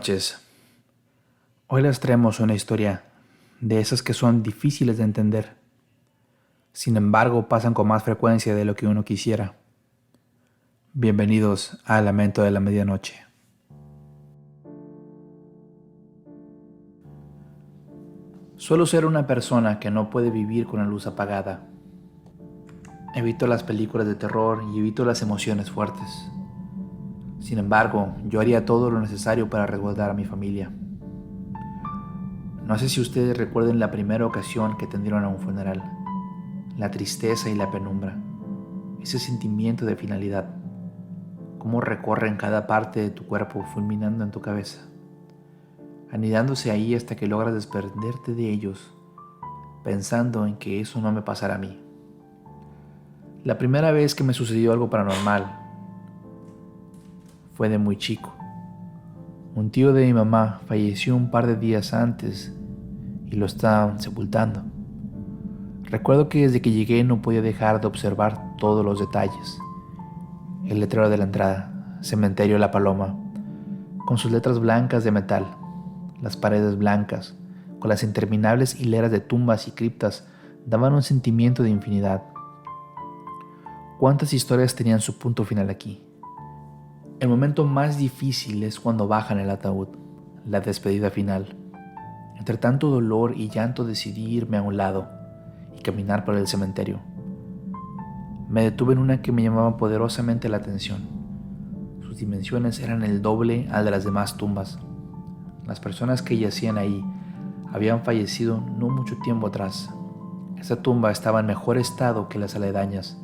noches. Hoy les traemos una historia de esas que son difíciles de entender. Sin embargo, pasan con más frecuencia de lo que uno quisiera. Bienvenidos al Lamento de la Medianoche. Suelo ser una persona que no puede vivir con la luz apagada. Evito las películas de terror y evito las emociones fuertes. Sin embargo, yo haría todo lo necesario para resguardar a mi familia. No sé si ustedes recuerden la primera ocasión que atendieron a un funeral. La tristeza y la penumbra. Ese sentimiento de finalidad. Cómo recorren cada parte de tu cuerpo fulminando en tu cabeza. Anidándose ahí hasta que logras desprenderte de ellos, pensando en que eso no me pasará a mí. La primera vez que me sucedió algo paranormal fue de muy chico. Un tío de mi mamá falleció un par de días antes y lo estaban sepultando. Recuerdo que desde que llegué no podía dejar de observar todos los detalles. El letrero de la entrada, Cementerio La Paloma, con sus letras blancas de metal, las paredes blancas, con las interminables hileras de tumbas y criptas, daban un sentimiento de infinidad. ¿Cuántas historias tenían su punto final aquí? El momento más difícil es cuando bajan el ataúd, la despedida final. Entre tanto dolor y llanto decidí irme a un lado y caminar por el cementerio. Me detuve en una que me llamaba poderosamente la atención. Sus dimensiones eran el doble al de las demás tumbas. Las personas que yacían ahí habían fallecido no mucho tiempo atrás. Esta tumba estaba en mejor estado que las aledañas.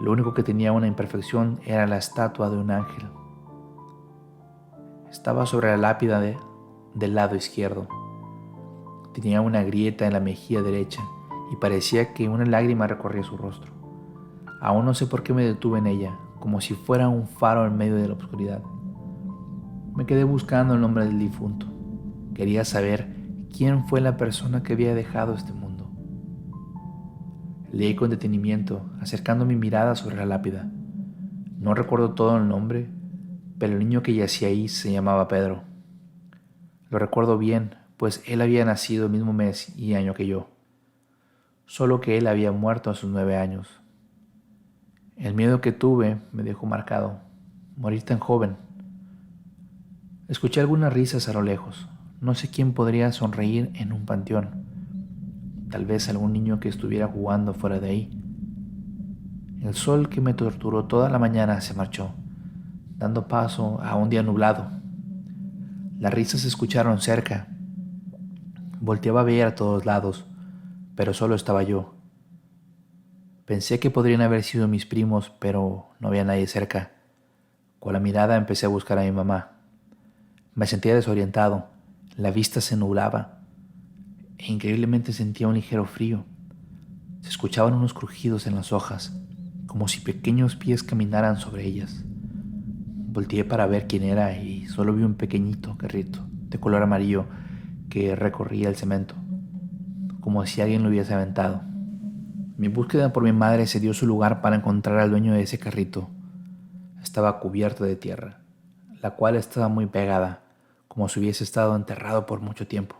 Lo único que tenía una imperfección era la estatua de un ángel. Estaba sobre la lápida del lado izquierdo. Tenía una grieta en la mejilla derecha y parecía que una lágrima recorría su rostro. Aún no sé por qué me detuve en ella, como si fuera un faro en medio de la oscuridad. Me quedé buscando el nombre del difunto. Quería saber quién fue la persona que había dejado este mundo. Leí con detenimiento, acercando mi mirada sobre la lápida. No recuerdo todo el nombre, pero el niño que yacía ahí se llamaba Pedro. Lo recuerdo bien, pues él había nacido el mismo mes y año que yo. Solo que él había muerto a sus 9 años. El miedo que tuve me dejó marcado. Morir tan joven. Escuché algunas risas a lo lejos. No sé quién podría sonreír en un panteón. Tal vez algún niño que estuviera jugando fuera de ahí. El sol que me torturó toda la mañana se marchó, dando paso a un día nublado. Las risas se escucharon cerca. Volteaba a ver a todos lados, pero solo estaba yo. Pensé que podrían haber sido mis primos, pero no había nadie cerca. Con la mirada empecé a buscar a mi mamá. Me sentía desorientado, la vista se nublaba e increíblemente sentía un ligero frío. Se escuchaban unos crujidos en las hojas, como si pequeños pies caminaran sobre ellas. Volteé para ver quién era y solo vi un pequeñito carrito de color amarillo que recorría el cemento, como si alguien lo hubiese aventado. Mi búsqueda por mi madre se dio su lugar para encontrar al dueño de ese carrito. Estaba cubierto de tierra, la cual estaba muy pegada, como si hubiese estado enterrado por mucho tiempo.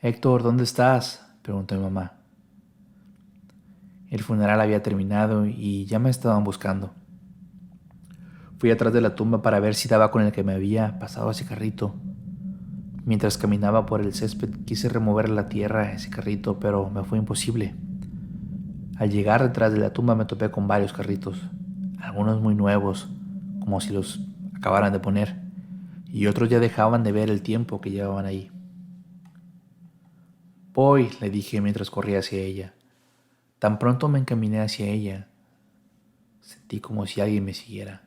«Héctor, ¿dónde estás?», preguntó mi mamá. El funeral había terminado y ya me estaban buscando. Fui atrás de la tumba para ver si daba con el que me había pasado ese carrito. Mientras caminaba por el césped quise remover la tierra a ese carrito, pero me fue imposible. Al llegar detrás de la tumba me topé con varios carritos, algunos muy nuevos, como si los acabaran de poner, y otros ya dejaban de ver el tiempo que llevaban ahí. «Voy», le dije mientras corría hacia ella. Tan pronto me encaminé hacia ella, sentí como si alguien me siguiera.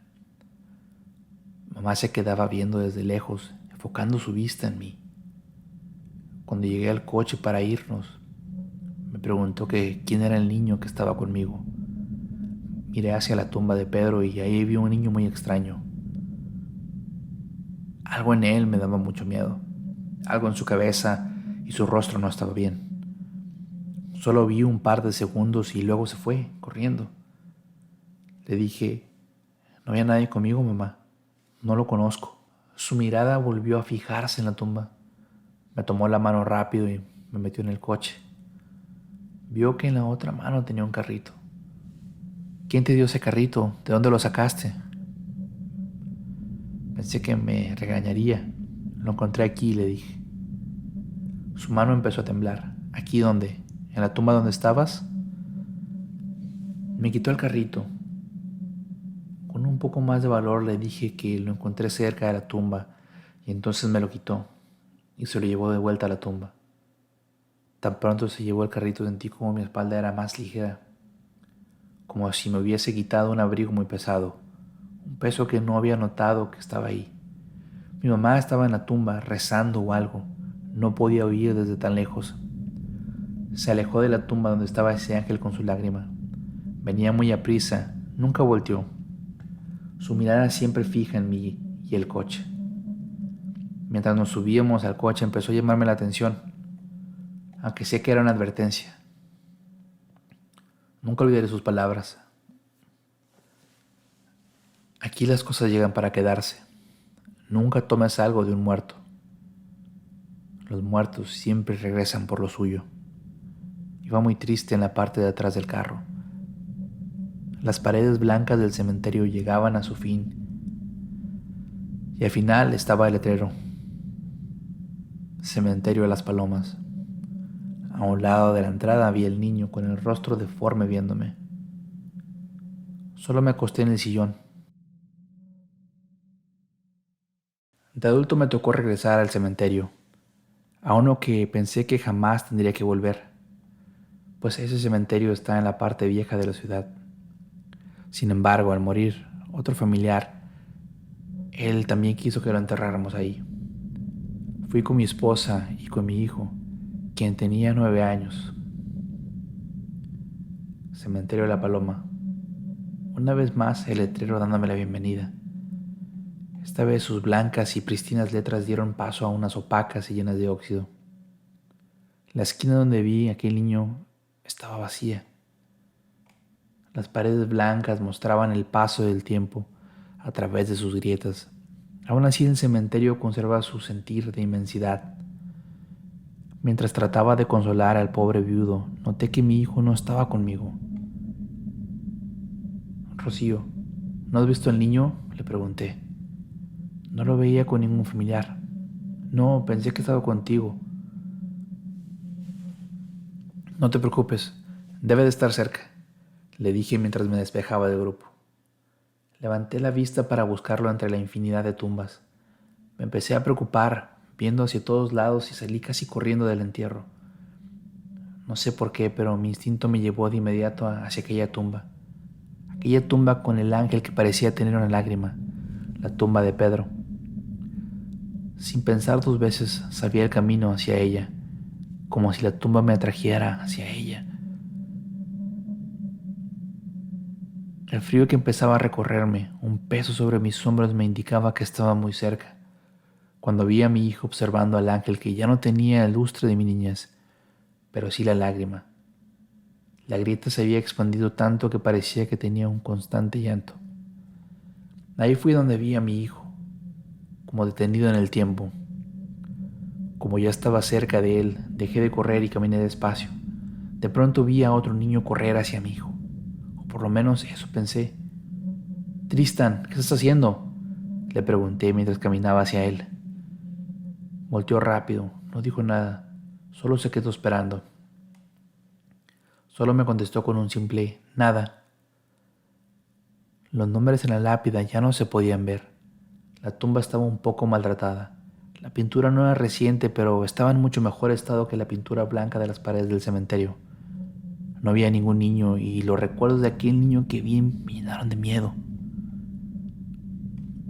Mamá se quedaba viendo desde lejos, enfocando su vista en mí. Cuando llegué al coche para irnos, me preguntó que quién era el niño que estaba conmigo. Miré hacia la tumba de Pedro y ahí vi un niño muy extraño. Algo en él me daba mucho miedo. Algo en su cabeza y su rostro no estaba bien. Solo vi un par de segundos y luego se fue, corriendo. Le dije, «No había nadie conmigo, mamá. No lo conozco. Su mirada volvió a fijarse en la tumba. Me tomó la mano rápido y me metió en el coche. Vio que en la otra mano tenía un carrito. ¿Quién te dio ese carrito? ¿De dónde lo sacaste? Pensé que me regañaría. Lo encontré aquí, le dije. Su mano empezó a temblar. ¿Aquí dónde? ¿En la tumba donde estabas? Me quitó el carrito. Con un poco más de valor le dije que lo encontré cerca de la tumba y entonces me lo quitó y se lo llevó de vuelta a la tumba. Tan pronto se llevó el carrito sentí como mi espalda era más ligera, como si me hubiese quitado un abrigo muy pesado, un peso que no había notado que estaba ahí. Mi mamá estaba en la tumba rezando o algo, no podía oír desde tan lejos. Se alejó de la tumba donde estaba ese ángel con su lágrima. Venía muy aprisa, nunca volteó. Su mirada siempre fija en mí y el coche. Mientras nos subíamos al coche empezó a llamarme la atención, aunque sé que era una advertencia. Nunca olvidaré sus palabras. Aquí las cosas llegan para quedarse. Nunca tomes algo de un muerto. Los muertos siempre regresan por lo suyo. Iba muy triste en la parte de atrás del carro. Las paredes blancas del cementerio llegaban a su fin y al final estaba el letrero: Cementerio de las Palomas. A un lado de la entrada vi el niño con el rostro deforme viéndome. Solo me acosté en el sillón. De adulto me tocó regresar al cementerio, a uno que pensé que jamás tendría que volver, pues ese cementerio está en la parte vieja de la ciudad. Sin embargo, al morir otro familiar, él también quiso que lo enterráramos ahí. Fui con mi esposa y con mi hijo, quien tenía 9 años. Cementerio de la Paloma. Una vez más el letrero dándome la bienvenida. Esta vez sus blancas y pristinas letras dieron paso a unas opacas y llenas de óxido. La esquina donde vi a aquel niño estaba vacía. Las paredes blancas mostraban el paso del tiempo a través de sus grietas. Aún así el cementerio conserva su sentir de inmensidad. Mientras trataba de consolar al pobre viudo, noté que mi hijo no estaba conmigo. Rocío, ¿no has visto al niño?, le pregunté. No lo veía con ningún familiar. No, pensé que estaba contigo. No te preocupes, debe de estar cerca, le dije mientras me despejaba del grupo. Levanté la vista para buscarlo entre la infinidad de tumbas. Me empecé a preocupar, viendo hacia todos lados y salí casi corriendo del entierro. No sé por qué, pero mi instinto me llevó de inmediato hacia aquella tumba con el ángel que parecía tener una lágrima, la tumba de Pedro. Sin pensar 2 veces, sabía el camino hacia ella, como si la tumba me atrajera hacia ella. El frío que empezaba a recorrerme, un peso sobre mis hombros me indicaba que estaba muy cerca. Cuando vi a mi hijo observando al ángel que ya no tenía el lustre de mi niñez, pero sí la lágrima. La grieta se había expandido tanto que parecía que tenía un constante llanto. Ahí fui donde vi a mi hijo, como detenido en el tiempo. Como ya estaba cerca de él, dejé de correr y caminé despacio. De pronto vi a otro niño correr hacia mi hijo, o por lo menos eso pensé. «Tristan, ¿qué estás haciendo?», le pregunté mientras caminaba hacia él. Volteó rápido, no dijo nada, solo se quedó esperando. Solo me contestó con un simple «nada». Los nombres en la lápida ya no se podían ver. La tumba estaba un poco maltratada. La pintura no era reciente, pero estaba en mucho mejor estado que la pintura blanca de las paredes del cementerio. No había ningún niño y los recuerdos de aquel niño que vi me llenaron de miedo.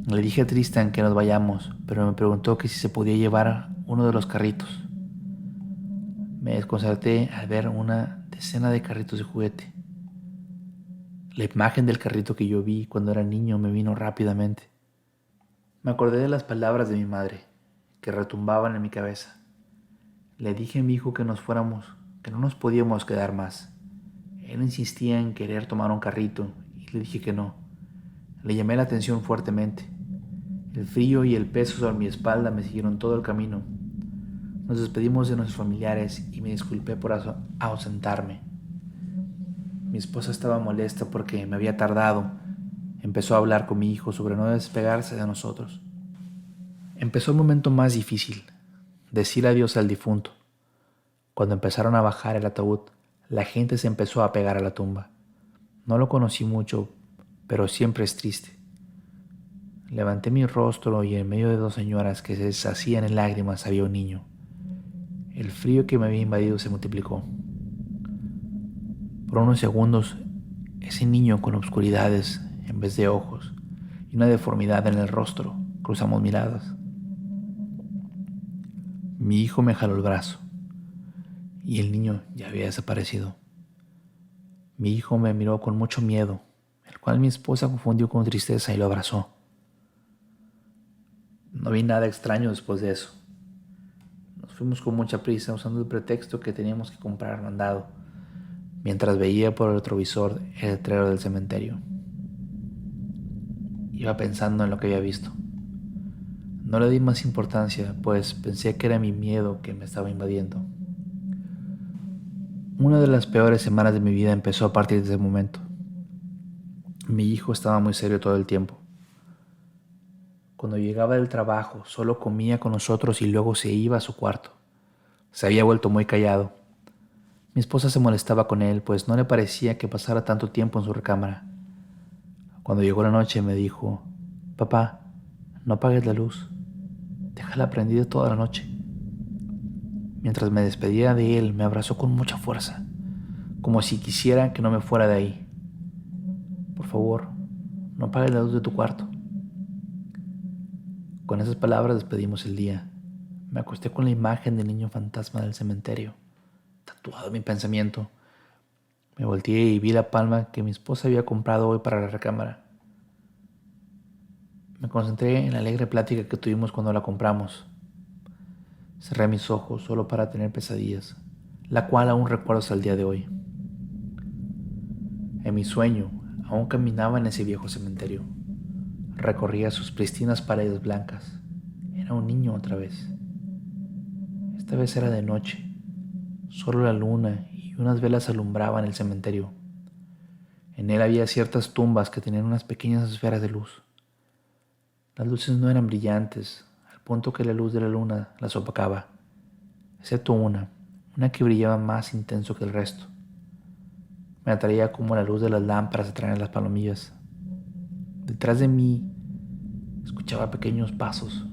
Le dije a Tristan que nos vayamos, pero me preguntó que si se podía llevar uno de los carritos. Me desconcerté al ver una decena de carritos de juguete. La imagen del carrito que yo vi cuando era niño me vino rápidamente. Me acordé de las palabras de mi madre, que retumbaban en mi cabeza. Le dije a mi hijo que nos fuéramos, que no nos podíamos quedar más. Él insistía en querer tomar un carrito y le dije que no. Le llamé la atención fuertemente. El frío y el peso sobre mi espalda me siguieron todo el camino. Nos despedimos de nuestros familiares y me disculpé por ausentarme. Mi esposa estaba molesta porque me había tardado. Empezó a hablar con mi hijo sobre no despegarse de nosotros. Empezó el momento más difícil, decir adiós al difunto. Cuando empezaron a bajar el ataúd, la gente se empezó a pegar a la tumba. No lo conocí mucho, pero siempre es triste. Levanté mi rostro y en medio de dos señoras que se deshacían en lágrimas había un niño. El frío que me había invadido se multiplicó. Por unos segundos, ese niño con obscuridades en vez de ojos y una deformidad en el rostro, cruzamos miradas. Mi hijo me jaló el brazo y el niño ya había desaparecido. Mi hijo me miró con mucho miedo, el cual mi esposa confundió con tristeza y lo abrazó. No vi nada extraño después de eso. Nos fuimos con mucha prisa usando el pretexto que teníamos que comprar mandado, mientras veía por el retrovisor el letrero del cementerio. Iba pensando en lo que había visto. No le di más importancia, pues pensé que era mi miedo que me estaba invadiendo. Una de las peores semanas de mi vida empezó a partir de ese momento. Mi hijo estaba muy serio todo el tiempo. Cuando llegaba del trabajo, solo comía con nosotros y luego se iba a su cuarto. Se había vuelto muy callado. Mi esposa se molestaba con él, pues no le parecía que pasara tanto tiempo en su recámara. Cuando llegó la noche me dijo: «Papá, no apagues la luz. Déjala prendida toda la noche». Mientras me despedía de él, me abrazó con mucha fuerza, como si quisiera que no me fuera de ahí. «Por favor, no apagues la luz de tu cuarto». Con esas palabras despedimos el día. Me acosté con la imagen del niño fantasma del cementerio, tatuado en mi pensamiento. Me volteé y vi la palma que mi esposa había comprado hoy para la recámara. Me concentré en la alegre plática que tuvimos cuando la compramos. Cerré mis ojos solo para tener pesadillas, la cual aún recuerdo hasta el día de hoy. En mi sueño, aún caminaba en ese viejo cementerio. Recorría sus pristinas paredes blancas. Era un niño otra vez. Esta vez era de noche. Solo la luna y unas velas alumbraban el cementerio. En él había ciertas tumbas que tenían unas pequeñas esferas de luz. Las luces no eran brillantes, al punto que la luz de la luna las opacaba, excepto una que brillaba más intenso que el resto. Me atraía como la luz de las lámparas atraen a las palomillas. Detrás de mí escuchaba pequeños pasos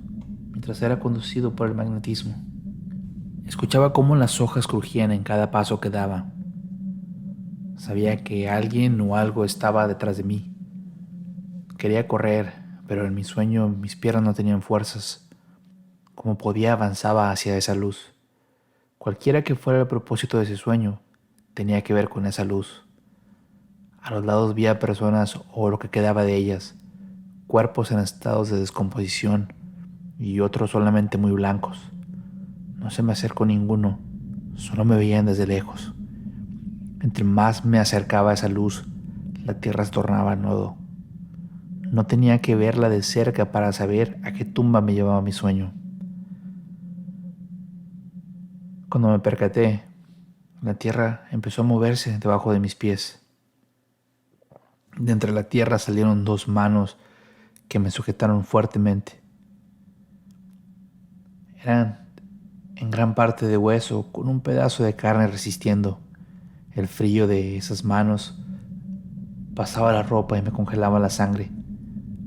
mientras era conducido por el magnetismo. Escuchaba cómo las hojas crujían en cada paso que daba. Sabía que alguien o algo estaba detrás de mí. Quería correr, pero en mi sueño mis piernas no tenían fuerzas. Como podía, avanzaba hacia esa luz. Cualquiera que fuera el propósito de ese sueño, tenía que ver con esa luz. A los lados vi a personas o lo que quedaba de ellas, cuerpos en estados de descomposición y otros solamente muy blancos. No se me acercó ninguno, solo me veían desde lejos. Entre más me acercaba a esa luz, la tierra se tornaba lodo. No tenía que verla de cerca para saber a qué tumba me llevaba mi sueño. Cuando me percaté, la tierra empezó a moverse debajo de mis pies. De entre la tierra salieron dos manos que me sujetaron fuertemente. Eran en gran parte de hueso, con un pedazo de carne resistiendo. El frío de esas manos pasaba la ropa y me congelaba la sangre.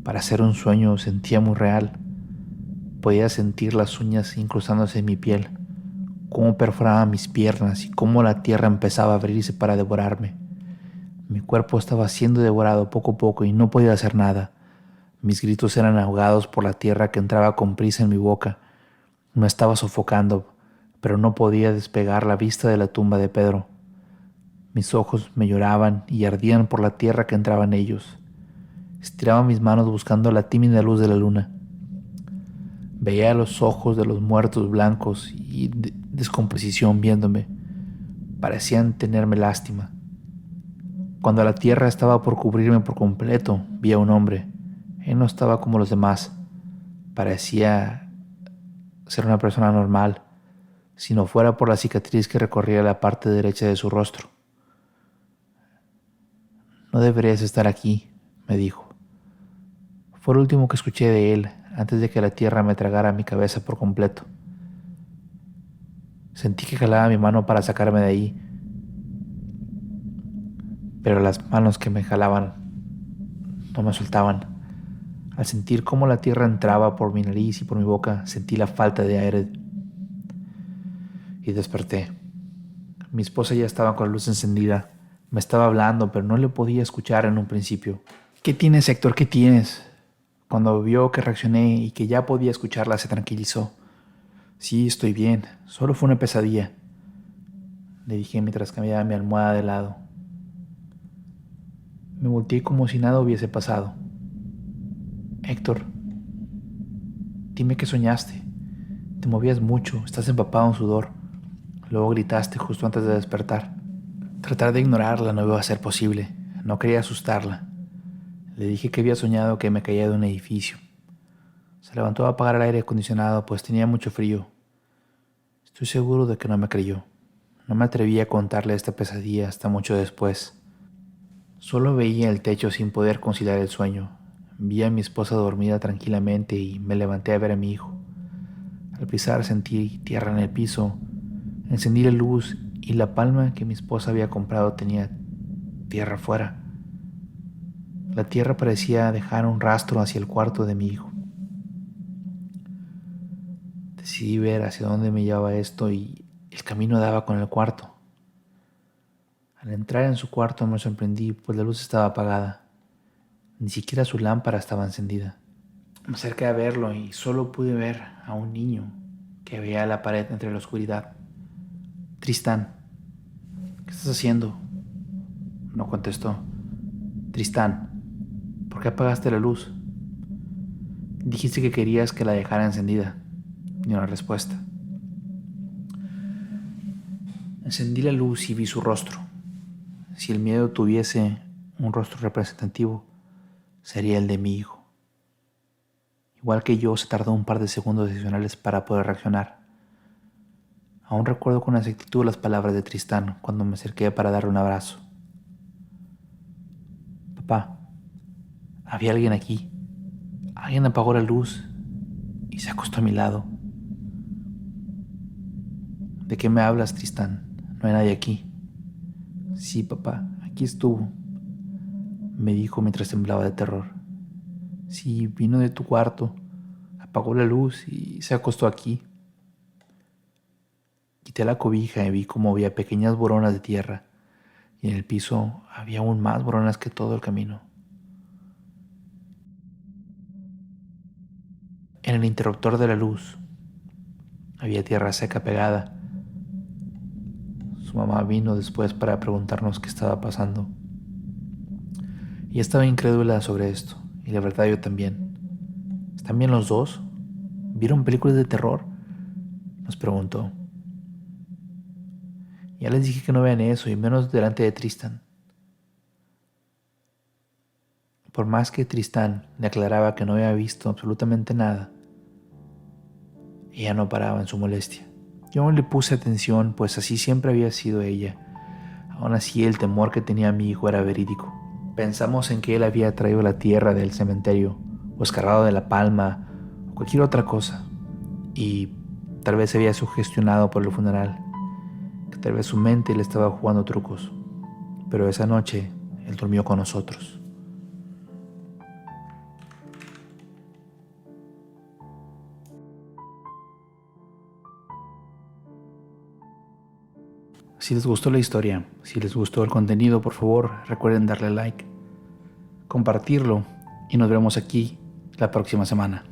Para hacer un sueño sentía muy real. Podía sentir las uñas incrustándose en mi piel, cómo perforaban mis piernas y cómo la tierra empezaba a abrirse para devorarme. Mi cuerpo estaba siendo devorado poco a poco y no podía hacer nada. Mis gritos eran ahogados por la tierra que entraba con prisa en mi boca. Me estaba sofocando, pero no podía despegar la vista de la tumba de Pedro. Mis ojos me lloraban y ardían por la tierra que entraba en ellos. Estiraba mis manos buscando la tímida luz de la luna. Veía los ojos de los muertos blancos y descomposición viéndome. Parecían tenerme lástima. Cuando la tierra estaba por cubrirme por completo, vi a un hombre. Él no estaba como los demás. Parecía ser una persona normal, si no fuera por la cicatriz que recorría la parte derecha de su rostro. No deberías estar aquí, me dijo. Fue lo último que escuché de él antes de que la tierra me tragara mi cabeza por completo. Sentí que jalaba mi mano para sacarme de ahí, pero las manos que me jalaban no me soltaban. Al sentir cómo la tierra entraba por mi nariz y por mi boca, sentí la falta de aire y desperté. Mi esposa ya estaba con la luz encendida. Me estaba hablando, pero no le podía escuchar en un principio. ¿Qué tienes, Héctor? ¿Qué tienes? Cuando vio que reaccioné y que ya podía escucharla, se tranquilizó. Sí, estoy bien. Solo fue una pesadilla, le dije mientras cambiaba mi almohada de lado. Me volteé como si nada hubiese pasado. Héctor, dime qué soñaste. Te movías mucho, estás empapado en sudor. Luego gritaste justo antes de despertar. Tratar de ignorarla no iba a ser posible. No quería asustarla. Le dije que había soñado que me caía de un edificio. Se levantó a apagar el aire acondicionado, pues tenía mucho frío. Estoy seguro de que no me creyó. No me atreví a contarle esta pesadilla hasta mucho después. Solo veía el techo sin poder conciliar el sueño. Vi a mi esposa dormida tranquilamente y me levanté a ver a mi hijo. Al pisar sentí tierra en el piso. Encendí la luz y la palma que mi esposa había comprado tenía tierra afuera. La tierra parecía dejar un rastro hacia el cuarto de mi hijo. Decidí ver hacia dónde me llevaba esto y el camino daba con el cuarto. Al entrar en su cuarto me sorprendí, pues la luz estaba apagada. Ni siquiera su lámpara estaba encendida. Me acerqué a verlo y solo pude ver a un niño que veía la pared entre la oscuridad. Tristán, ¿qué estás haciendo? No contestó. Tristán, ¿por qué apagaste la luz? Dijiste que querías que la dejara encendida. Ni una respuesta. Encendí la luz y vi su rostro. Si el miedo tuviese un rostro representativo, sería el de mi hijo. Igual que yo, se tardó un par de segundos adicionales para poder reaccionar. Aún recuerdo con exactitud las palabras de Tristán cuando me acerqué para darle un abrazo. Papá, había alguien aquí. Alguien apagó la luz y se acostó a mi lado. ¿De qué me hablas, Tristán? No hay nadie aquí. Sí, papá, aquí estuvo, me dijo mientras temblaba de terror. Sí, vino de tu cuarto, apagó la luz y se acostó aquí. Quité la cobija y vi cómo había pequeñas boronas de tierra y en el piso había aún más boronas que todo el camino. En el interruptor de la luz había tierra seca pegada. Su mamá vino después para preguntarnos qué estaba pasando. Y estaba incrédula sobre esto, y la verdad yo también. ¿Están bien los dos? ¿Vieron películas de terror?, nos preguntó. Ya les dije que no vean eso, y menos delante de Tristán. Por más que Tristán le aclaraba que no había visto absolutamente nada, ella no paraba en su molestia. Yo no le puse atención, pues así siempre había sido ella. Aún así, el temor que tenía mi hijo era verídico. Pensamos en que él había traído la tierra del cementerio, o escarrado de la palma, o cualquier otra cosa. Y tal vez se había sugestionado por el funeral, que tal vez su mente le estaba jugando trucos. Pero esa noche, él durmió con nosotros. Si les gustó la historia, si les gustó el contenido, por favor, recuerden darle like, compartirlo y nos vemos aquí la próxima semana.